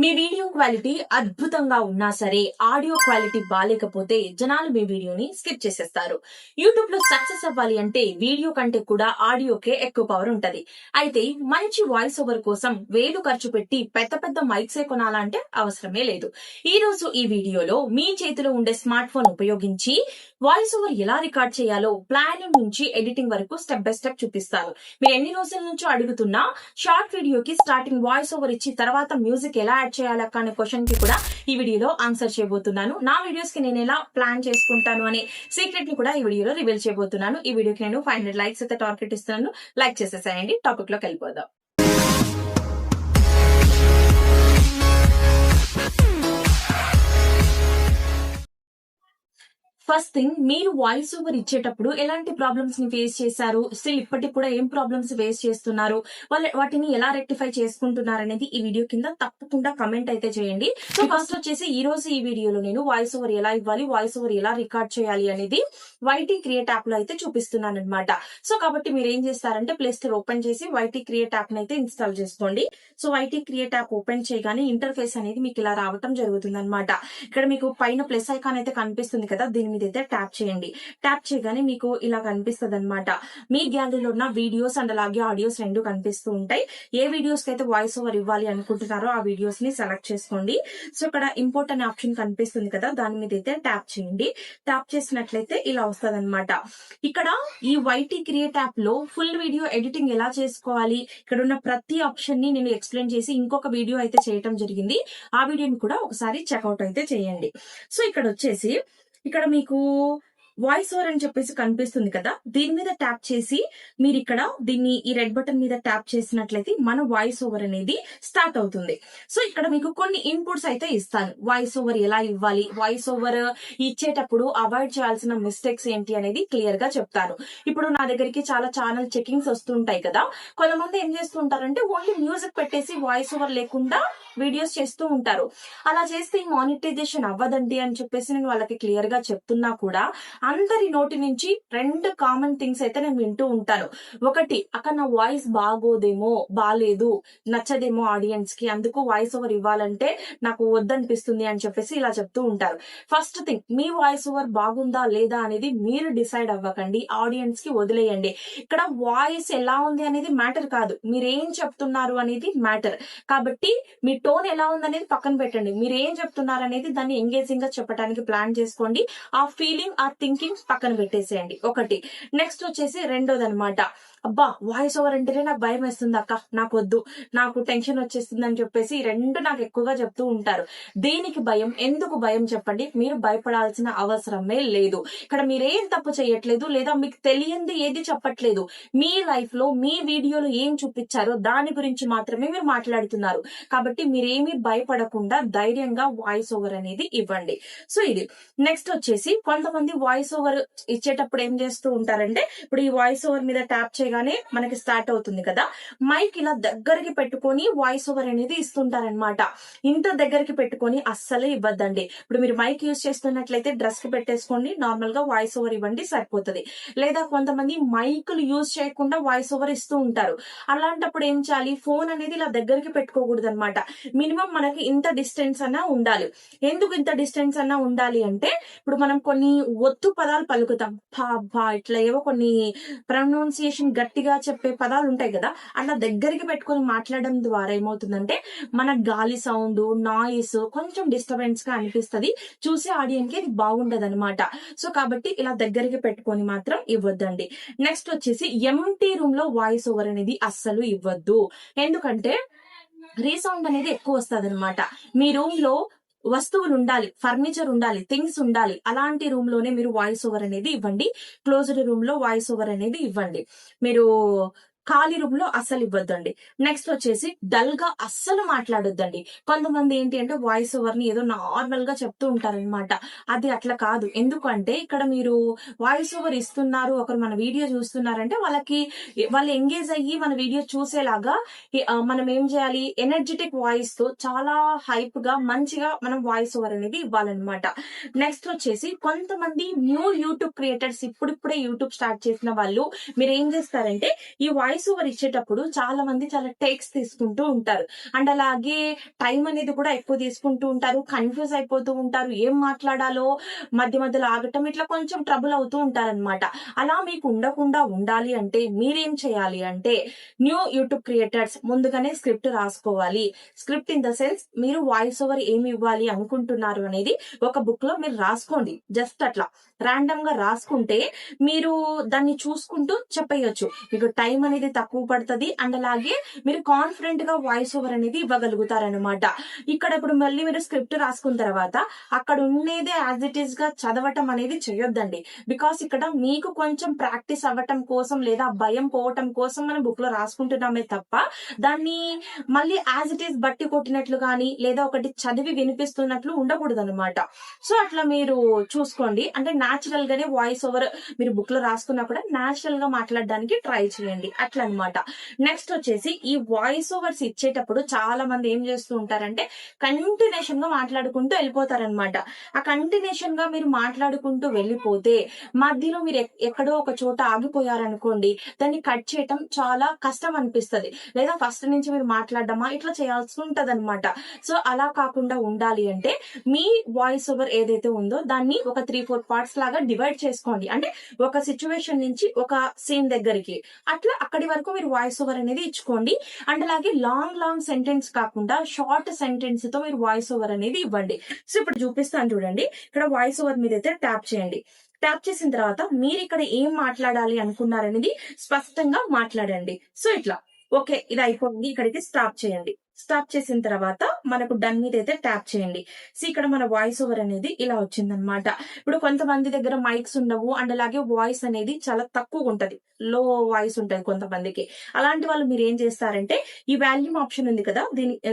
మీ video quality అద్భుతంగా ఉన్నా సరే ఆడియో క్వాలిటీ బాలేకపోతే జనాలు మీ వీడియోని స్కిప్ చేసేస్తారు. యూట్యూబ్ లో సక్సెస్ అవ్వాలి అంటే వీడియో కంటే కూడా ఆడియోకే ఎక్కువ పవర్ ఉంటది. అయితే మంచి వాయిస్ ఓవర్ కోసం వేలు ఖర్చు పెట్టి పెద్ద పెద్ద మైక్సే కొనాలంటే అవసరమే లేదు. ఈ రోజు ఈ వీడియోలో మీ చేతిలో ఉండే స్మార్ట్ ఫోన్ ఉపయోగించి వాయిస్ ఓవర్ ఎలా రికార్డ్ చేయాలో ప్లానింగ్ నుంచి ఎడిటింగ్ వరకు స్టెప్ బై స్టెప్ చూపిస్తాను. మీరు ఎన్ని రోజుల నుంచో అడుగుతున్నా షార్ట్ వీడియోకి స్టార్టింగ్ వాయిస్ ఓవర్ ఇచ్చి తర్వాత మ్యూజిక్ ఎలా యాడ్ చేయాలి అనే క్వశ్చన్ కి కూడా ఈ వీడియోలో ఆన్సర్ చేయబోతున్నాను. నా వీడియోస్ కి నేను ఎలా ప్లాన్ చేసుకుంటాను అనే సీక్రెట్ ని కూడా ఈ వీడియోలో రివీల్ చేయబోతున్నాను. ఈ వీడియోకి నేను 500 లైక్స్ అయితే టార్గెట్ ఇస్తున్నాను. లైక్ చేసేసేయండి. టాపిక్ లోకి వెళ్ళిపోదాం. ఫస్ట్ థింగ్, మీరు వాయిస్ ఓవర్ ఇచ్చేటప్పుడు ఎలాంటి ప్రాబ్లమ్స్ ని ఫేస్ చేశారు, స్టిల్ ఇప్పటికి కూడా ఏం ప్రాబ్లమ్స్ ఫేస్ చేస్తున్నారు, వాటిని ఎలా రెక్టిఫై చేసుకుంటున్నారు అనేది ఈ వీడియో కింద తప్పకుండా కమెంట్ అయితే చేయండి. సో ఫస్ట్ వచ్చేసి ఈ రోజు ఈ వీడియోలో నేను వాయిస్ ఓవర్ ఎలా ఇవ్వాలి, వాయిస్ ఓవర్ ఎలా రికార్డ్ చేయాలి అనేది వైటీ క్రియేట్ యాప్ లో అయితే చూపిస్తున్నాను అనమాట. సో కాబట్టి మీరు ఏం చేస్తారంటే ప్లే స్టోర్ ఓపెన్ చేసి వైటీ క్రియేట్ యాప్ ని అయితే ఇన్స్టాల్ చేసుకోండి. So YT create app open చేయగానే ఇంటర్ఫేస్ అనేది మీకు ఇలా రావటం జరుగుతుంది అనమాట. ఇక్కడ మీకు పైన ప్లస్ ఐకాన్ అయితే కనిపిస్తుంది కదా, దీని మీద అయితే ట్యాప్ చేయండి. ట్యాప్ చేయగానే మీకు ఇలా కనిపిస్తుంది అనమాట. మీ గ్యాలరీలో ఉన్న వీడియోస్ అండ్ అలాగే ఆడియోస్ రెండు కనిపిస్తూ ఉంటాయి. ఏ వీడియోస్ కి అయితే వాయిస్ ఓవర్ ఇవ్వాలి అనుకుంటున్నారో ఆ వీడియోస్ ని సెలెక్ట్ చేసుకోండి. సో ఇక్కడ ఇంపోర్ట్ అనే ఆప్షన్ కనిపిస్తుంది కదా, దాని మీద అయితే ట్యాప్ చేయండి. ట్యాప్ చేసినట్లయితే ఇలా వస్తుంది అనమాట. ఇక్కడ ఈ వైటీ క్రియేట్ యాప్ లో ఫుల్ వీడియో ఎడిటింగ్ ఎలా చేసుకోవాలి, ఇక్కడ ఉన్న ప్రతి ఆప్షన్ ని నేను ఎక్స్ప్లెయిన్ చేసి ఇంకొక వీడియో అయితే చేయటం జరిగింది. ఆ వీడియోని కూడా ఒకసారి చెక్అవుట్ అయితే చేయండి. సో ఇక్కడ వచ్చేసి ఇక్కడ మీకు వాయిస్ ఓవర్ అని చెప్పేసి కనిపిస్తుంది కదా, దీని మీద ట్యాప్ చేసి మీరు ఇక్కడ దీన్ని ఈ రెడ్ బటన్ మీద ట్యాప్ చేసినట్లయితే మన వాయిస్ ఓవర్ అనేది స్టార్ట్ అవుతుంది. సో ఇక్కడ మీకు కొన్ని ఇన్పుట్స్ అయితే ఇస్తాను. వాయిస్ ఓవర్ ఎలా ఇవ్వాలి, వాయిస్ ఓవర్ ఇచ్చేటప్పుడు అవాయిడ్ చేయాల్సిన మిస్టేక్స్ ఏంటి అనేది క్లియర్ గా చెప్తాను. ఇప్పుడు నా దగ్గరికి చాలా ఛానల్ చెకింగ్స్ వస్తుంటాయి కదా, కొంతమంది ఏం చేస్తూ ఉంటారంటే ఓన్లీ మ్యూజిక్ పెట్టేసి వాయిస్ ఓవర్ లేకుండా వీడియోస్ చేస్తూ ఉంటారు. అలా చేస్తే ఈ మానిటైజేషన్ అవ్వదండి అని చెప్పేసి నేను వాళ్ళకి క్లియర్ గా చెప్తున్నా కూడా అందరి నోటి నుంచి రెండు కామన్ థింగ్స్ అయితే నేను వింటూ ఉంటాను. ఒకటి, అక్కడ నా వాయిస్ బాగోదేమో, బాలేదు, నచ్చదేమో ఆడియన్స్ కి, అందుకు వాయిస్ ఓవర్ ఇవ్వాలంటే నాకు వద్దనిపిస్తుంది అని చెప్పేసి ఇలా చెప్తూ ఉంటారు. ఫస్ట్ థింగ్, మీ వాయిస్ ఓవర్ బాగుందా లేదా అనేది మీరు డిసైడ్ అవ్వకండి, ఆడియన్స్ కి వదిలేయండి. ఇక్కడ వాయిస్ ఎలా ఉంది అనేది మ్యాటర్ కాదు, మీరేం చెప్తున్నారు అనేది మ్యాటర్. కాబట్టి మీ టోన్ ఎలా ఉంది అనేది పక్కన పెట్టండి, మీరు ఏం చెప్తున్నారు అనేది దాన్ని ఎంగేజింగ్ గా చెప్పడానికి ప్లాన్ చేసుకోండి. ఆ ఫీలింగ్, ఆ థింకింగ్ పక్కన పెట్టేసేయండి. ఒకటి. నెక్స్ట్ వచ్చేసి రెండోది అనమాట, అబ్బా వాయిస్ ఓవర్ అంటేనే నాకు భయం వేస్తుంది అక్క, నాకు వద్దు, నాకు టెన్షన్ వచ్చేస్తుంది అని చెప్పేసి రెండు నాకు ఎక్కువగా చెప్తూ ఉంటారు. దేనికి భయం, ఎందుకు భయం చెప్పండి, మీరు భయపడాల్సిన అవసరమే లేదు. ఇక్కడ మీరేం తప్పు చేయట్లేదు, లేదా మీకు తెలియంది ఏది చెప్పట్లేదు. మీ లైఫ్ లో మీ వీడియోలో ఏం చూపించారో దాని గురించి మాత్రమే మీరు మాట్లాడుతున్నారు. కాబట్టి మీరేమీ భయపడకుండా ధైర్యంగా వాయిస్ ఓవర్ అనేది ఇవ్వండి. సో ఇది. నెక్స్ట్ వచ్చేసి కొంతమంది వాయిస్ ఓవర్ ఇచ్చేటప్పుడు ఏం చేస్తూ ఉంటారంటే, ఇప్పుడు ఈ వాయిస్ ఓవర్ మీద ట్యాప్ చేయగానే మనకి స్టార్ట్ అవుతుంది కదా, మైక్ ఇలా దగ్గరికి పెట్టుకొని వాయిస్ ఓవర్ అనేది ఇస్తుంటారనమాట. ఇంత దగ్గరికి పెట్టుకొని అస్సలే ఇవ్వద్దండి. ఇప్పుడు మీరు మైక్ యూజ్ చేస్తున్నట్లయితే డ్రెస్ కి పెట్టేసుకోండి, నార్మల్ గా వాయిస్ ఓవర్ ఇవ్వండి, సరిపోతుంది. లేదా కొంతమంది మైకులు యూజ్ చేయకుండా వాయిస్ ఓవర్ ఇస్తూ ఉంటారు. అలాంటప్పుడు ఏం చేయాలి, ఫోన్ అనేది ఇలా దగ్గరికి పెట్టుకోకూడదు అనమాట. మినిమం మనకి ఇంత డిస్టెన్స్ అన్నా ఉండాలి. ఎందుకు ఇంత డిస్టెన్స్ అన్నా ఉండాలి అంటే, ఇప్పుడు మనం కొన్ని ఒత్తు పదాలు పలుకుతాం, ఇట్లా ఏవో కొన్ని ప్రొనౌన్సియేషన్ గట్టిగా చెప్పే పదాలు ఉంటాయి కదా, అలా దగ్గరికి పెట్టుకొని మాట్లాడడం ద్వారా ఏమవుతుందంటే మన గాలి సౌండ్, నాయిస్ కొంచెం డిస్టర్బెన్స్ గా అనిపిస్తుంది, చూసే ఆడియన్స్ కి ఇది బాగుండదు అనమాట. సో కాబట్టి ఇలా దగ్గరికి పెట్టుకొని మాత్రం ఇవ్వద్దండి. నెక్స్ట్ వచ్చేసి ఎంటీ రూమ్ లో వాయిస్ ఓవర్ అనేది అస్సలు ఇవ్వద్దు. ఎందుకంటే రీసౌండ్ అనేది ఎక్కువ వస్తుంది అనమాట. మీ రూమ్ లో వస్తువులు ఉండాలి, ఫర్నిచర్ ఉండాలి, థింగ్స్ ఉండాలి. అలాంటి రూమ్ లోనే మీరు వాయిస్ ఓవర్ అనేది ఇవ్వండి. క్లోజ్డ్ రూమ్ లో వాయిస్ ఓవర్ అనేది ఇవ్వండి. మీరు ఖాళీ రూమ్ లో అస్సలు ఇవ్వద్దండి. నెక్స్ట్ వచ్చేసి డల్ గా అస్సలు మాట్లాడొద్దండి. కొంతమంది ఏంటి అంటే వాయిస్ ఓవర్ ని ఏదో నార్మల్ గా చెప్తూ ఉంటారనమాట. అది అట్లా కాదు. ఎందుకంటే ఇక్కడ మీరు వాయిస్ ఓవర్ ఇస్తున్నారు, ఒకరు మన వీడియో చూస్తున్నారంటే వాళ్ళు ఎంగేజ్ అయ్యి మన వీడియో చూసేలాగా మనం ఏం చేయాలి, ఎనర్జెటిక్ వాయిస్ తో చాలా హైప్ గా మంచిగా మనం వాయిస్ ఓవర్ అనేది ఇవ్వాలన్నమాట. నెక్స్ట్ వచ్చేసి కొంతమంది న్యూ యూట్యూబ్ క్రియేటర్స్, ఇప్పుడిప్పుడే యూట్యూబ్ స్టార్ట్ చేసిన వాళ్ళు మీరు ఏం చేస్తారంటే ఈ వాయిస్ వాయిస్ ఓవర్ ఇచ్చేటప్పుడు చాలా మంది చాలా టేక్స్ తీసుకుంటూ ఉంటారు. అండ్ అలాగే టైం అనేది కూడా ఎక్కువ తీసుకుంటూ ఉంటారు. కన్‌ఫ్యూజ్ అయిపోతూ ఉంటారు. ఏం మాట్లాడాలో మధ్యలో ఆగటం ఇట్లా కొంచెం ట్రబుల్ అవుతూ ఉంటారనమాట. అలా మీకు ఉండకుండా ఉండాలి అంటే మీరేం చేయాలి అంటే న్యూ యూట్యూబ్ క్రియేటర్స్ ముందుగానే స్క్రిప్ట్ రాసుకోవాలి. స్క్రిప్ట్ ఇన్ ద సెన్స్ మీరు వాయిస్ ఓవర్ ఏమి ఇవ్వాలి అనుకుంటున్నారు అనేది ఒక బుక్ లో మీరు రాసుకోండి. జస్ట్ అట్లా రాండమ్ గా రాసుకుంటే మీరు దాన్ని చూసుకుంటూ చెప్పేయొచ్చు. మీకు టైం అనేది తక్కువ పడుతుంది. అండ్ అలాగే మీరు కాన్ఫిడెంట్ గా వాయిస్ ఓవర్ అనేది ఇవ్వగలుగుతారనమాట. ఇక్కడ ఇప్పుడు మళ్ళీ మీరు స్క్రిప్ట్ రాసుకున్న తర్వాత అక్కడ ఉండేదే యాజ్ ఇట్ ఈస్ గా చదవటం అనేది చేయొద్దండి. బికాస్ ఇక్కడ మీకు కొంచెం ప్రాక్టీస్ అవ్వటం కోసం లేదా భయం పోవటం కోసం మనం బుక్ లో రాసుకుంటున్నామే తప్ప దాన్ని మళ్ళీ యాజ్ ఇట్ ఈస్ బట్టి కొట్టినట్లు గానీ లేదా ఒకటి చదివి వినిపిస్తున్నట్లు ఉండకూడదు అనమాట. సో అట్లా మీరు చూసుకోండి. అంటే న్యాచురల్ గానే వాయిస్ ఓవర్ మీరు బుక్ లో రాసుకున్నా కూడా న్యాచురల్ గా మాట్లాడడానికి ట్రై చేయండి. అట్లా అనమాట. నెక్స్ట్ వచ్చేసి ఈ వాయిస్ ఓవర్స్ ఇచ్చేటప్పుడు చాలా మంది ఏం చేస్తూ ఉంటారంటే కంటిన్యూషన్ గా మాట్లాడుకుంటూ వెళ్ళిపోతారనమాట. ఆ కంటిన్యూషన్ గా మీరు మాట్లాడుకుంటూ వెళ్ళిపోతే మధ్యలో మీరు ఎక్కడో ఒక చోట ఆగిపోయారనుకోండి, దాన్ని కట్ చేయటం చాలా కష్టం అనిపిస్తుంది. లేదా ఫస్ట్ నుంచి మీరు మాట్లాడడమా ఇట్లా చేయాల్సి ఉంటది అనమాట. సో అలా కాకుండా ఉండాలి అంటే మీ వాయిస్ ఓవర్ ఏదైతే ఉందో దాన్ని ఒక 3-4 పార్ట్స్ లాగా డివైడ్ చేసుకోండి. అంటే ఒక సిచ్యువేషన్ నుంచి ఒక సీన్ దగ్గరికి అట్లా అక్కడి వరకు మీరు వాయిస్ ఓవర్ అనేది ఇచ్చుకోండి. అండ్ అలాగే లాంగ్ సెంటెన్స్ కాకుండా షార్ట్ సెంటెన్స్ తో మీరు వాయిస్ ఓవర్ అనేది ఇవ్వండి. సో ఇప్పుడు చూపిస్తాను చూడండి. ఇక్కడ వాయిస్ ఓవర్ మీద అయితే ట్యాప్ చేయండి. ట్యాప్ చేసిన తర్వాత మీరు ఇక్కడ ఏం మాట్లాడాలి అనుకున్నారనేది స్పష్టంగా మాట్లాడండి. సో ఇట్లా ఓకే ఇది అయిపోయింది. ఇక్కడికి స్టాప్ చేయండి. స్టాప్ చేసిన తర్వాత మనకు డన్ మీద అయితే ట్యాప్ చేయండి. సో ఇక్కడ మన వాయిస్ ఓవర్ అనేది ఇలా వచ్చిందనమాట. ఇప్పుడు కొంతమంది దగ్గర మైక్స్ ఉండవు. అండ్ అలాగే వాయిస్ అనేది చాలా తక్కువ ఉంటది. లో వాయిస్ ఉంటది కొంతమందికి. అలాంటి వాళ్ళు మీరు ఏం చేస్తారంటే ఈ వాల్యూమ్ ఆప్షన్ ఉంది కదా,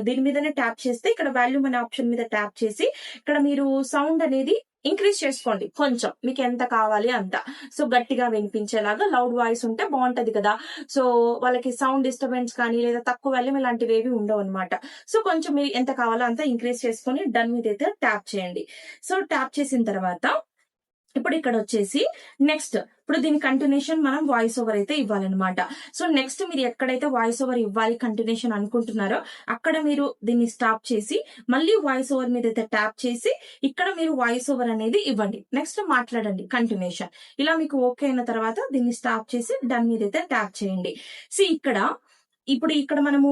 దీని మీదనే ట్యాప్ చేస్తే ఇక్కడ వాల్యూమ్ అనే ఆప్షన్ మీద ట్యాప్ చేసి ఇక్కడ మీరు సౌండ్ అనేది ఇంక్రీజ్ చేసుకోండి. కొంచెం మీకు ఎంత కావాలి అంత. సో గట్టిగా వినిపించేలాగా లౌడ్ వాయిస్ ఉంటే బాగుంటది కదా. సో వాళ్ళకి సౌండ్ డిస్టర్బెన్స్ కానీ లేదా తక్కువ వాల్యూమ్ ఇలాంటివి ఏవి ఉండవు అనమాట. సో కొంచెం మీరు ఎంత కావాలో అంత ఇంక్రీజ్ చేసుకొని డన్ మీద అయితే ట్యాప్ చేయండి. సో ట్యాప్ చేసిన తర్వాత ఇప్పుడు ఇక్కడ వచ్చేసి నెక్స్ట్ ఇప్పుడు దీని కంటిన్యూషన్ మనం వాయిస్ ఓవర్ అయితే ఇవ్వాలన్నమాట. సో నెక్స్ట్ మీరు ఎక్కడైతే వాయిస్ ఓవర్ ఇవ్వాలి కంటిన్యూషన్ అనుకుంటున్నారో అక్కడ మీరు దీన్ని స్టాప్ చేసి మళ్ళీ వాయిస్ ఓవర్ మీద అయితే ట్యాప్ చేసి ఇక్కడ మీరు వాయిస్ ఓవర్ అనేది ఇవ్వండి. నెక్స్ట్ మాట్లాడండి కంటిన్యూషన్. ఇలా మీకు ఓకే అయిన తర్వాత దీన్ని స్టాప్ చేసి డన్ మీద అయితే ట్యాప్ చేయండి. సో ఇప్పుడు ఇక్కడ మనము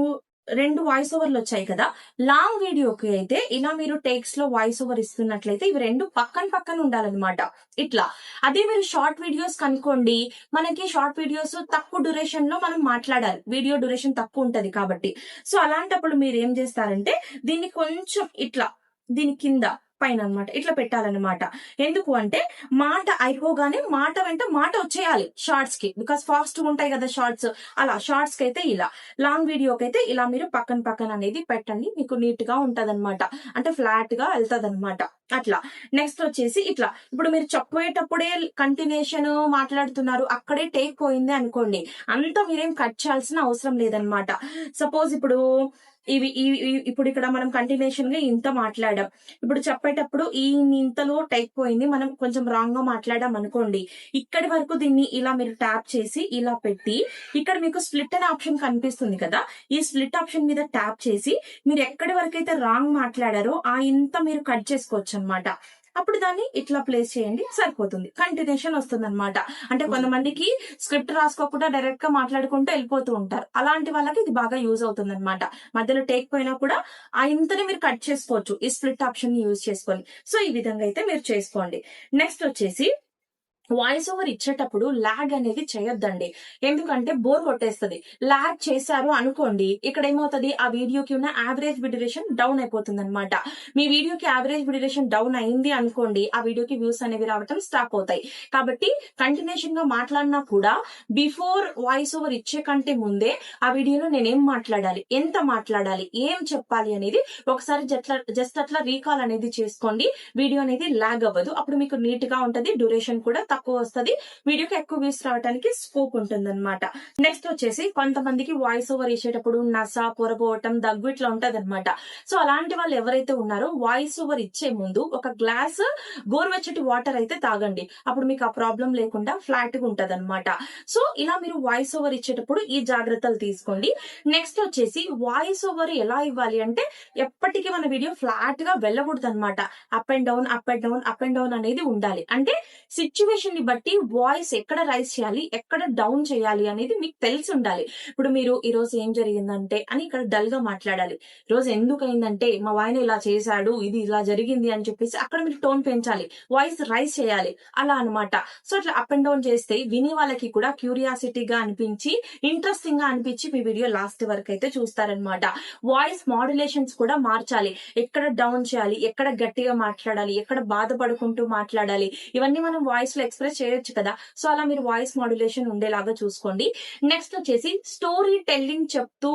2 వాయిస్ ఓవర్లు వచ్చాయి కదా. లాంగ్ వీడియోకి అయితే ఇలా మీరు టేక్స్ లో వాయిస్ ఓవర్ ఇస్తున్నట్లయితే ఇవి 2 పక్కన ఉండాలన్నమాట. ఇట్లా అదే మీరు షార్ట్ వీడియోస్ కనుకోండి, మనకి షార్ట్ వీడియోస్ తక్కువ డ్యూరేషన్ లో మనం మాట్లాడాలి. వీడియో డ్యూరేషన్ తక్కువ ఉంటది కాబట్టి. సో అలాంటప్పుడు మీరు ఏం చేస్తారంటే దీన్ని కొంచెం ఇట్లా దీని కింద పైన అనమాట ఇట్లా పెట్టాలన్నమాట. ఎందుకు అంటే మాట అయిపోగానే మాట వెంట మాట వచ్చేయాలి షార్ట్స్ కి. బికాస్ ఫాస్ట్ ఉంటాయి కదా షార్ట్స్. అలా షార్ట్స్ కి అయితే ఇలా, లాంగ్ వీడియోకి అయితే ఇలా మీరు పక్కన అనేది పెట్టండి. మీకు నీట్ గా ఉంటదన్నమాట. అంటే ఫ్లాట్ గా వెళ్తది అనమాట. అట్లా నెక్స్ట్ వచ్చేసి ఇట్లా ఇప్పుడు మీరు చెప్పేటప్పుడే కంటిన్యూషన్ మాట్లాడుతున్నారు, అక్కడే టేక్ పోయింది అనుకోండి, అంతా మీరేం కట్ చేయాల్సిన అవసరం లేదనమాట. సపోజ్ ఇప్పుడు ఇప్పుడు ఇక్కడ మనం కంటిన్యూషన్ గా ఇంత మాట్లాడాం. ఇప్పుడు చెప్పేటప్పుడు ఇంతలో టైప్ పోయింది, మనం కొంచెం రాంగ్ గా మాట్లాడాం అనుకోండి, ఇక్కడి వరకు దీన్ని ఇలా మీరు ట్యాప్ చేసి ఇలా పెట్టి ఇక్కడ మీకు స్ప్లిట్ అనే ఆప్షన్ కనిపిస్తుంది కదా, ఈ స్ప్లిట్ ఆప్షన్ మీద ట్యాప్ చేసి మీరు ఎక్కడి వరకు అయితే రాంగ్ మాట్లాడారో ఆ ఇంత మీరు కట్ చేసుకోవచ్చు అనమాట. అప్పుడు దాన్ని ఇట్లా ప్లేస్ చేయండి, సరిపోతుంది. కంటిన్యూషన్ వస్తుంది అనమాట. అంటే కొంతమందికి స్క్రిప్ట్ రాసుకోకుండా డైరెక్ట్ గా మాట్లాడుకుంటూ వెళ్ళిపోతూ ఉంటారు. అలాంటి వాళ్ళకి ఇది బాగా యూజ్ అవుతుంది అనమాట. మధ్యలో టేక్ పోయినా కూడా ఆ ఇంతని మీరు కట్ చేసుకోవచ్చు ఈ స్ప్లిట్ ఆప్షన్ ని యూజ్ చేసుకొని. సో ఈ విధంగా అయితే మీరు చేసుకోండి. నెక్స్ట్ వచ్చేసి వాయిస్ ఓవర్ ఇచ్చేటప్పుడు లాగ్ అనేది చేయొద్దండి. ఎందుకంటే బోర్ కొట్టేస్తుంది. లాగ్ చేశారు అనుకోండి, ఇక్కడ ఏమవుతుంది, ఆ వీడియోకి ఉన్న యావరేజ్ డ్యూరేషన్ డౌన్ అయిపోతుంది అనమాట. మీ వీడియోకి యావరేజ్ డ్యూరేషన్ డౌన్ అయింది అనుకోండి, ఆ వీడియోకి వ్యూస్ అనేవి రావటం స్టాప్ అవుతాయి. కాబట్టి కంటిన్యూషన్ గా మాట్లాడినా కూడా బిఫోర్ వాయిస్ ఓవర్ ఇచ్చే కంటే ముందే ఆ వీడియోలో నేనేం మాట్లాడాలి, ఎంత మాట్లాడాలి, ఏం చెప్పాలి అనేది ఒకసారి జస్ట్ అట్లా రీకాల్ అనేది చేసుకోండి. వీడియో అనేది లాగ్ అవ్వదు. అప్పుడు మీకు నీట్ గా ఉంటది, డ్యూరేషన్ కూడా తక్కువ వస్తది. వీడియోకి ఎక్కువ వ్యూస్ రావడానికి స్కోప్ ఉంటుందన్నమాట. నెక్స్ట్ వచ్చేసి కొంతమందికి వాయిస్ ఓవర్ ఇచ్చేటప్పుడు నస, పొరపోవటం, దగ్గు ఇట్లా ఉంటదన్నమాట. సో అలాంటి వాళ్ళు ఎవరైతే ఉన్నారో వాయిస్ ఓవర్ ఇచ్చే ముందు ఒక గ్లాస్ గోరువెచ్చటి వాటర్ అయితే తాగండి. అప్పుడు మీకు ఆ ప్రాబ్లం లేకుండా ఫ్లాట్ గా ఉంటదన్నమాట. సో ఇలా మీరు వాయిస్ ఓవర్ ఇచ్చేటప్పుడు ఈ జాగ్రత్తలు తీసుకోండి. నెక్స్ట్ వచ్చేసి వాయిస్ ఓవర్ ఎలా ఇవ్వాలి అంటే ఎప్పటికీ మన వీడియో ఫ్లాట్ గా వెళ్ళకూడదు అనమాట. Up and down, up and down, up and down అనేది ఉండాలి. అంటే సిచ్యువేషన్ ని బట్టి వాయిస్ ఎక్కడ రైజ్ చేయాలి, ఎక్కడ డౌన్ చేయాలి అనేది మీకు తెలిసి ఉండాలి. ఇప్పుడు మీరు ఈ రోజు ఏం జరిగిందంటే అని ఇక్కడ డల్ గా మాట్లాడాలి. ఈ రోజు ఎందుకు అయిందంటే మా ఆయన ఇలా చేశాడు, ఇది ఇలా జరిగింది అని చెప్పేసి అక్కడ మీరు టోన్ పెంచాలి, వాయిస్ రైజ్ చేయాలి, అలా అనమాట. సో అట్లా అప్ అండ్ డౌన్ చేస్తే విని వాళ్ళకి కూడా క్యూరియాసిటీగా అనిపించి ఇంట్రెస్టింగ్ గా అనిపించి మీ వీడియో లాస్ట్ వరకు అయితే చూస్తారనమాట. వాయిస్ మాడ్యులేషన్స్ కూడా మార్చాలి. ఎక్కడ డౌన్ చేయాలి, ఎక్కడ గట్టిగా మాట్లాడాలి, ఎక్కడ బాధపడుకుంటూ మాట్లాడాలి, ఇవన్నీ మనం వాయిస్ లో ఎక్స్ప్రెస్ చేయొచ్చు కదా. సో అలా మీరు వాయిస్ మాడ్యులేషన్ ఉండేలాగా చూసుకోండి. నెక్స్ట్ వచ్చేసి స్టోరీ టెల్లింగ్ చెప్తూ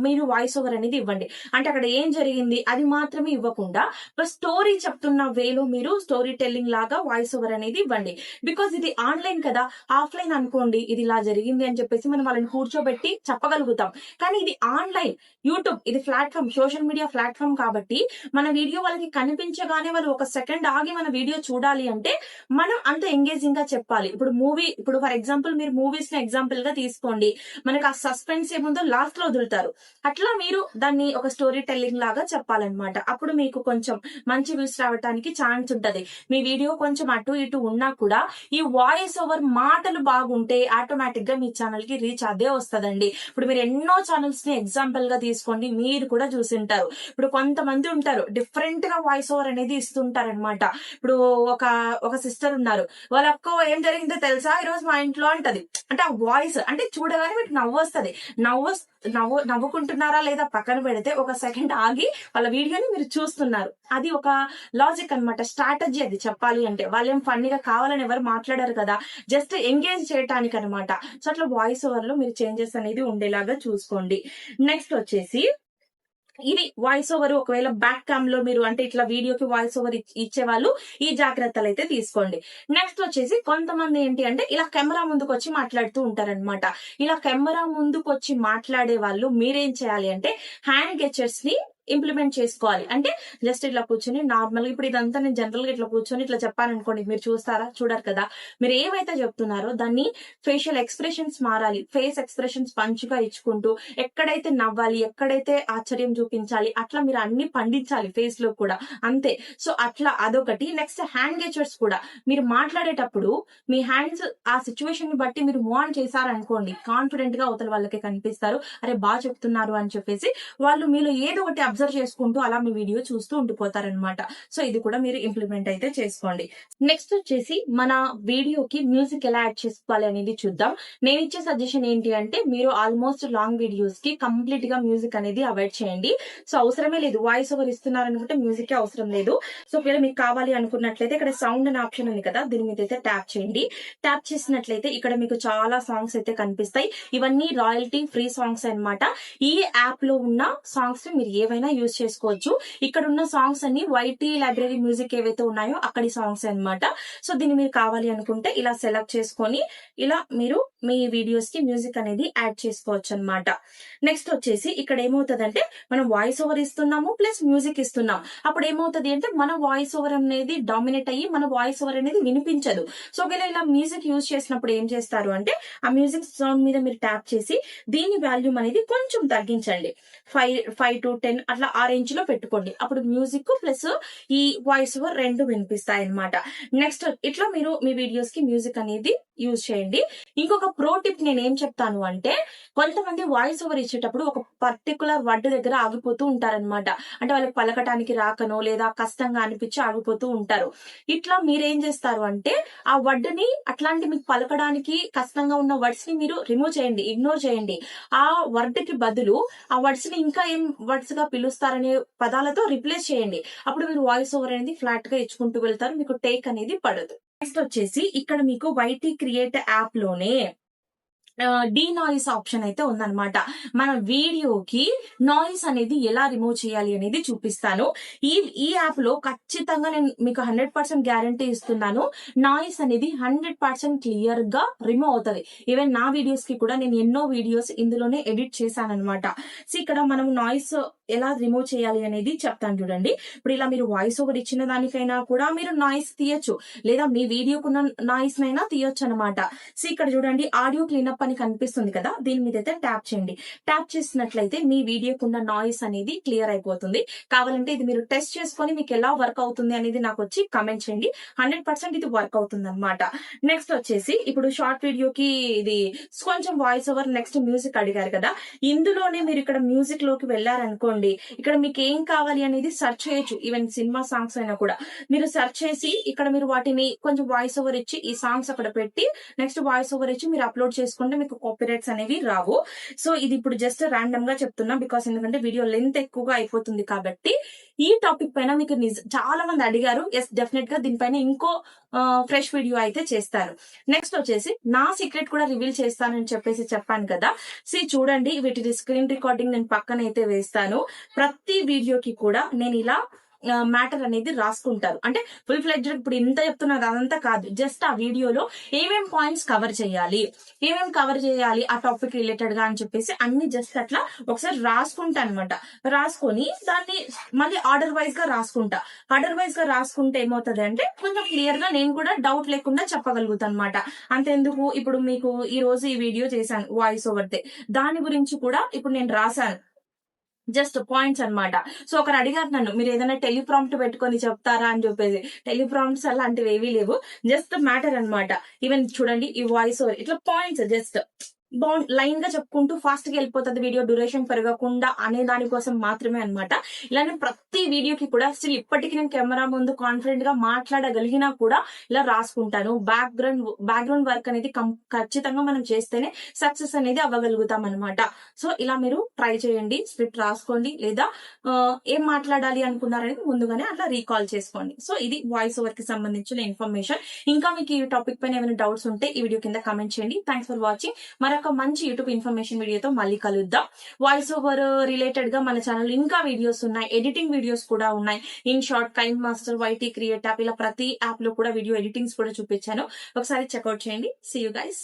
మీరు వాయిస్ ఓవర్ అనేది ఇవ్వండి. అంటే అక్కడ ఏం జరిగింది అది మాత్రమే ఇవ్వకుండా స్టోరీ చెప్తున్న వేలో మీరు స్టోరీ టెల్లింగ్ లాగా వాయిస్ ఓవర్ అనేది ఇవ్వండి. బికాస్ ఇది ఆన్లైన్ కదా. ఆఫ్లైన్ అనుకోండి ఇది ఇలా జరిగింది అని చెప్పేసి మనం వాళ్ళని కూర్చోబెట్టి చెప్పగలుగుతాం. కానీ ఇది ఆన్లైన్, యూట్యూబ్ ఇది ప్లాట్ఫామ్, సోషల్ మీడియా ప్లాట్ఫామ్ కాబట్టి మన వీడియో వాళ్ళకి కనిపించగానే వాళ్ళు ఒక సెకండ్ ఆగి మన వీడియో చూడాలి అంటే మనం అంత ఎంగేజింగ్ గా చెప్పాలి. ఇప్పుడు ఫర్ ఎగ్జాంపుల్ మీరు మూవీస్ ని ఎగ్జాంపుల్ గా తీసుకోండి. మనకు ఆ సస్పెన్స్ ఏముందో లాస్ట్ లో వదులుతారు. అట్లా మీరు దాన్ని ఒక స్టోరీ టెల్లింగ్ లాగా చెప్పాలన్నమాట. అప్పుడు మీకు కొంచెం మంచి వ్యూస్ రావడానికి ఛాన్స్ ఉంటది. మీ వీడియో కొంచెం అటు ఇటు ఉన్నా కూడా ఈ వాయిస్ ఓవర్ మాటలు బాగుంటే ఆటోమేటిక్ గా మీ ఛానల్ కి రీచ్ అదే వస్తదండి. ఇప్పుడు మీరు ఎన్నో ఛానల్స్ ని ఎగ్జాంపుల్ గా తీసుకోండి, మీరు కూడా చూసింటారు. ఇప్పుడు కొంతమంది ఉంటారు డిఫరెంట్ గా వాయిస్ ఓవర్ అనేది ఇస్తుంటారనమాట. ఇప్పుడు ఒక సిస్టర్ ఉన్నారు, వాళ్ళ అక్క ఏం జరిగిందో తెలుసా ఈ రోజు మా ఇంట్లో అంటది. అంటే ఆ వాయిస్ అంటే చూడగానే మీకు నవ్వు వస్తుంది. నవ్వుకుంటున్నారా లేదా పక్కన పెడితే ఒక సెకండ్ ఆగి వాళ్ళ వీడియోని మీరు చూస్తున్నారు. అది ఒక లాజిక్ అన్నమాట, స్ట్రాటజీ. అది చెప్పాలి అంటే వాళ్ళేం ఫన్నీగా కావాలని ఎవరు మాట్లాడారు కదా, జస్ట్ ఎంగేజ్ చేయటానికి అనమాట. సో అట్లా వాయిస్ ఓవర్ లో మీరు చేంజెస్ అనేది ఉండేలాగా చూసుకోండి. నెక్స్ట్ వచ్చేసి ఇది వాయిస్ ఓవర్ ఒకవేళ బ్యాక్ క్యామ్ లో మీరు అంటే ఇట్లా వీడియోకి వాయిస్ ఓవర్ ఇచ్చే వాళ్ళు ఈ జాగ్రత్తలు అయితే తీసుకోండి. నెక్స్ట్ వచ్చేసి కొంతమంది ఏంటి అంటే ఇలా కెమెరా ముందుకు వచ్చి మాట్లాడుతూ ఉంటారనమాట. ఇలా కెమెరా ముందుకు వచ్చి మాట్లాడే వాళ్ళు మీరేం చేయాలి అంటే హ్యాండ్ గెస్చర్స్ ని ఇంప్లిమెంట్ చేసుకోవాలి. అంటే జస్ట్ ఇట్లా కూర్చొని నార్మల్ గా, ఇప్పుడు ఇదంతా నేను జనరల్ గా ఇట్లా కూర్చొని ఇట్లా చెప్పాలనుకోండి, మీరు చూస్తారా? చూడరు కదా. మీరు ఏమైతే చెప్తున్నారో దాన్ని ఫేషియల్ ఎక్స్ప్రెషన్స్ మారాలి. ఫేస్ ఎక్స్ప్రెషన్స్ పంచుగా ఇచ్చుకుంటూ ఎక్కడైతే నవ్వాలి, ఎక్కడైతే ఆశ్చర్యం చూపించాలి, అట్లా మీరు అన్ని పండించాలి ఫేస్ లో కూడా, అంతే. సో అట్లా అదొకటి. నెక్స్ట్ హ్యాండ్ గెస్చర్స్ కూడా మీరు మాట్లాడేటప్పుడు మీ హ్యాండ్స్ ఆ సిచ్యువేషన్ ని బట్టి మీరు మూవ్ ఆన్ చేశారనుకోండి, కాన్ఫిడెంట్ గా అవతల వాళ్ళకి కనిపిస్తారు, అరే బాగా చెప్తున్నారు అని చెప్పేసి. వాళ్ళు మీలో ఏదో ఒకటి అబ్జర్వ్ చేసుకుంటూ అలా మీ వీడియో చూస్తూ ఉండిపోతారనమాట. సో ఇది కూడా మీరు ఇంప్లిమెంట్ అయితే చేసుకోండి. నెక్స్ట్ వచ్చేసి మన వీడియోకి మ్యూజిక్ ఎలా యాడ్ చేసుకోవాలి అనేది చూద్దాం. నేను ఇచ్చే సజెషన్ ఏంటి అంటే మీరు ఆల్మోస్ట్ లాంగ్ వీడియోస్ కి కంప్లీట్ గా మ్యూజిక్ అనేది అవాయిడ్ చేయండి. సో అవసరమే లేదు, వాయిస్ ఓవర్ ఇస్తున్నారనుకుంటే మ్యూజిక్ అవసరం లేదు. సో ఒకవేళ మీకు కావాలి అనుకున్నట్లయితే ఇక్కడ సౌండ్ అనే ఆప్షన్ ఉంది కదా, దీని మీద అయితే ట్యాప్ చేయండి. ట్యాప్ చేసినట్లయితే ఇక్కడ మీకు చాలా సాంగ్స్ అయితే కనిపిస్తాయి. ఇవన్నీ రాయల్టీ ఫ్రీ సాంగ్స్ అన్నమాట. ఈ యాప్ లో ఉన్న సాంగ్స్ మీరు ఏవైనా యూజ్ చేసుకోవచ్చు. ఇక్కడ ఉన్న సాంగ్స్ అన్ని వైటీ లైబ్రరీ మ్యూజిక్ ఏవైతే ఉన్నాయో అక్కడి సాంగ్స్ అన్నమాట. సో దీన్ని మీరు కావాలి అనుకుంటే ఇలా సెలెక్ట్ చేసుకొని ఇలా మీరు మీ వీడియోస్ కి మ్యూజిక్ అనేది యాడ్ చేసుకోవచ్చు అనమాట. నెక్స్ట్ వచ్చేసి ఇక్కడ ఏమవుతుందంటే మనం వాయిస్ ఓవర్ ఇస్తున్నాము ప్లస్ మ్యూజిక్ ఇస్తున్నాం. అప్పుడు ఏమవుతుంది అంటే మన వాయిస్ ఓవర్ అనేది డామినేట్ అయ్యి మన వాయిస్ ఓవర్ అనేది వినిపించదు. సో ఒకవేళ ఇలా మ్యూజిక్ యూజ్ చేసినప్పుడు ఏం చేస్తారు అంటే ఆ మ్యూజిక్ సౌండ్ మీద మీరు ట్యాప్ చేసి దీని వాల్యూమ్ అనేది కొంచెం తగ్గించండి. 5 to 10 అట్లా ఆ రేంజ్ లో పెట్టుకోండి. అప్పుడు మ్యూజిక్ ప్లస్ ఈ వాయిస్ ఓవర్ రెండు వినిపిస్తాయి అనమాట. నెక్స్ట్ ఇట్లా మీరు మీ వీడియోస్ కి మ్యూజిక్ అనేది యూజ్ చేయండి. ఇంకొక ప్రో టిప్ నేను ఏం చెప్తాను అంటే కొంతమంది వాయిస్ ఓవర్ ఇచ్చేటప్పుడు ఒక పర్టికులర్ వర్డ్ దగ్గర ఆగిపోతూ ఉంటారనమాట. అంటే వాళ్ళకి పలకటానికి రాకనో లేదా కష్టంగా అనిపించి ఆగిపోతూ ఉంటారు. ఇట్లా మీరేం చేస్తారు అంటే ఆ వర్డ్ ని అట్లాంటి మీకు పలకడానికి కష్టంగా ఉన్న వర్డ్స్ ని మీరు రిమూవ్ చేయండి, ఇగ్నోర్ చేయండి. ఆ వర్డ్ కి బదులు ఆ వర్డ్స్ ని ఇంకా ఏం వర్డ్స్ గా పిలుస్తారనే పదాలతో రిప్లేస్ చేయండి. అప్పుడు మీరు వాయిస్ ఓవర్ అనేది ఫ్లాట్ గా ఇచ్చుకుంటూ వెళ్తారు, మీకు టేక్ అనేది పడదు. నెక్స్ట్ వచ్చేసి ఇక్కడ మీకు వైటీ క్రియేట్ యాప్ లోనే డీ నాయిస్ ఆప్షన్ అయితే ఉందన్నమాట. మన వీడియోకి నాయిస్ అనేది ఎలా రిమూవ్ చేయాలి అనేది చూపిస్తాను. ఈ ఈ యాప్ లో ఖచ్చితంగా నేను మీకు 100% గ్యారంటీ ఇస్తున్నాను. నాయిస్ అనేది 100% క్లియర్ గా రిమూవ్ అవుతది. ఈవెన్ నా వీడియోస్ కి కూడా నేను ఎన్నో వీడియోస్ ఇందులోనే ఎడిట్ చేశానన్నమాట. సో ఇక్కడ మనం నాయిస్ ఎలా రిమూవ్ చేయాలి అనేది చెప్తాను చూడండి. ఇప్పుడు ఇలా మీరు వాయిస్ ఓవర్ ఇచ్చిన దానికైనా కూడా మీరు నాయిస్ తీయొచ్చు, లేదా మీ వీడియోకున్న నాయిస్ నైనా తీయొచ్చు అనమాట. సో ఇక్కడ చూడండి ఆడియో క్లీనప్ అని కనిపిస్తుంది కదా, దీని మీద అయితే ట్యాప్ చేయండి. ట్యాప్ చేసినట్లయితే మీ వీడియోకున్న నాయిస్ అనేది క్లియర్ అయిపోతుంది. కావాలంటే ఇది మీరు టెస్ట్ చేసుకొని మీకు ఎలా వర్క్ అవుతుంది అనేది నాకు వచ్చి కమెంట్ చేయండి. 100% ఇది వర్క్ అవుతుంది అనమాట. నెక్స్ట్ వచ్చేసి ఇప్పుడు షార్ట్ వీడియోకి ఇది కొంచెం వాయిస్ ఓవర్ నెక్స్ట్ మ్యూజిక్ అడిగారు కదా, ఇందులోనే మీరు ఇక్కడ మ్యూజిక్ లోకి వెళ్ళారనుకోండి, ఇక్కడ మీకు ఏం కావాలి అనేది సెర్చ్ చేయొచ్చు. ఈవెన్ సినిమా సాంగ్స్ అయినా కూడా మీరు సెర్చ్ చేసి ఇక్కడ మీరు వాటిని కొంచెం వాయిస్ ఓవర్ ఇచ్చి ఈ సాంగ్స్ అక్కడ పెట్టి నెక్స్ట్ వాయిస్ ఓవర్ ఇచ్చి మీరు అప్లోడ్ చేసుకుంటే మీకు కాపీరైట్స్ అనేవి రావు. సో ఇది ఇప్పుడు జస్ట్ ర్యాండమ్ గా చెప్తున్నా, బికాస్ ఎందుకంటే వీడియో లెంత్ ఎక్కువగా అయిపోతుంది కాబట్టి. ఈ టాపిక్ పైన మీకు చాలా మంది అడిగారు. ఎస్, డెఫినెట్ గా దీనిపైన ఇంకో ఫ్రెష్ వీడియో అయితే చేస్తాను. నెక్స్ట్ వచ్చేసి నా సీక్రెట్ కూడా రివీల్ చేస్తానని చెప్పాను కదా. సో చూడండి, వీటి స్క్రీన్ రికార్డింగ్ నేను పక్కన అయితే వేస్తాను. ప్రతి వీడియోకి కూడా నేను ఇలా మ్యాటర్ అనేది రాసుకుంటారు. అంటే ఫుల్ ఫ్లెడ్జ్డ్ ఇప్పుడు ఇంత చెప్తున్నారు అదంతా కాదు, జస్ట్ ఆ వీడియోలో ఏమేం పాయింట్స్ కవర్ చేయాలి ఆ టాపిక్ రిలేటెడ్ గా అని చెప్పేసి అన్ని జస్ట్ అట్లా ఒకసారి రాసుకుంటా అనమాట. రాసుకొని దాన్ని మళ్ళీ ఆర్డర్ వైజ్ గా రాసుకుంటా. ఆర్డర్ వైజ్ గా రాసుకుంటే ఏమవుతుంది అంటే కొంచెం క్లియర్ గా నేను కూడా డౌట్ లేకుండా చెప్పగలుగుతాను అనమాట. అంతెందుకు, ఇప్పుడు మీకు ఈ రోజు ఈ వీడియో చేశాను వాయిస్ ఓవర్ దే, దాని గురించి కూడా ఇప్పుడు నేను రాశాను జస్ట్ పాయింట్స్ అన్నమాట. సో ఒకరు అడిగారు నన్ను, మీరు ఏదైనా టెలిప్రాంప్ట్ పెట్టుకొని చెప్తారా అని చెప్పేసి. టెలిప్రాంప్ట్స్ అలాంటివి ఏవీ లేవు, జస్ట్ మ్యాటర్ అన్నమాట. ఈవెన్ చూడండి ఈ వాయిస్ ఓవర్ ఇట్లా పాయింట్స్ జస్ట్ లైన్ గా చెప్పుకుంటూ ఫాస్ట్ గా వెళ్ళిపోతుంది, వీడియో డ్యూరేషన్ పెరగకుండా అనే దానికోసం మాత్రమే అన్నమాట. ఇలానే ప్రతి వీడియోకి కూడా స్టిల్ ఇప్పటికీ నేను కెమెరా ముందు కాన్ఫిడెంట్ గా మాట్లాడగలిగినా కూడా ఇలా రాసుకుంటాను. బ్యాక్గ్రౌండ్ వర్క్ అనేది ఖచ్చితంగా మనం చేస్తేనే సక్సెస్ అనేది అవ్వగలుగుతాం అనమాట. సో ఇలా మీరు ట్రై చేయండి, స్క్రిప్ట్ రాసుకోండి, లేదా ఏం మాట్లాడాలి అనుకున్నారనేది ముందుగానే అట్లా రీకాల్ చేసుకోండి. సో ఇది వాయిస్ ఓవర్ కి సంబంధించిన ఇన్ఫర్మేషన్. ఇంకా మీకు ఈ టాపిక్ పైన ఏమైనా డౌట్స్ ఉంటే ఈ వీడియో కింద కమెంట్ చేయండి. Thanks for watching. మరొక మంచి యూట్యూబ్ ఇన్ఫర్మేషన్ వీడియోతో మళ్ళీ కలుద్దాం. వాయిస్ ఓవర్ రిలేటెడ్ గా మన ఛానల్ ఇంకా వీడియోస్ ఉన్నాయి, ఎడిటింగ్ వీడియోస్ కూడా ఉన్నాయి. InShot, KineMaster, YT create app, ఇలా ప్రతి యాప్ లో కూడా వీడియో ఎడిటింగ్స్ కూడా చూపించాను. ఒకసారి చెక్అౌట్ చేయండి. See you guys.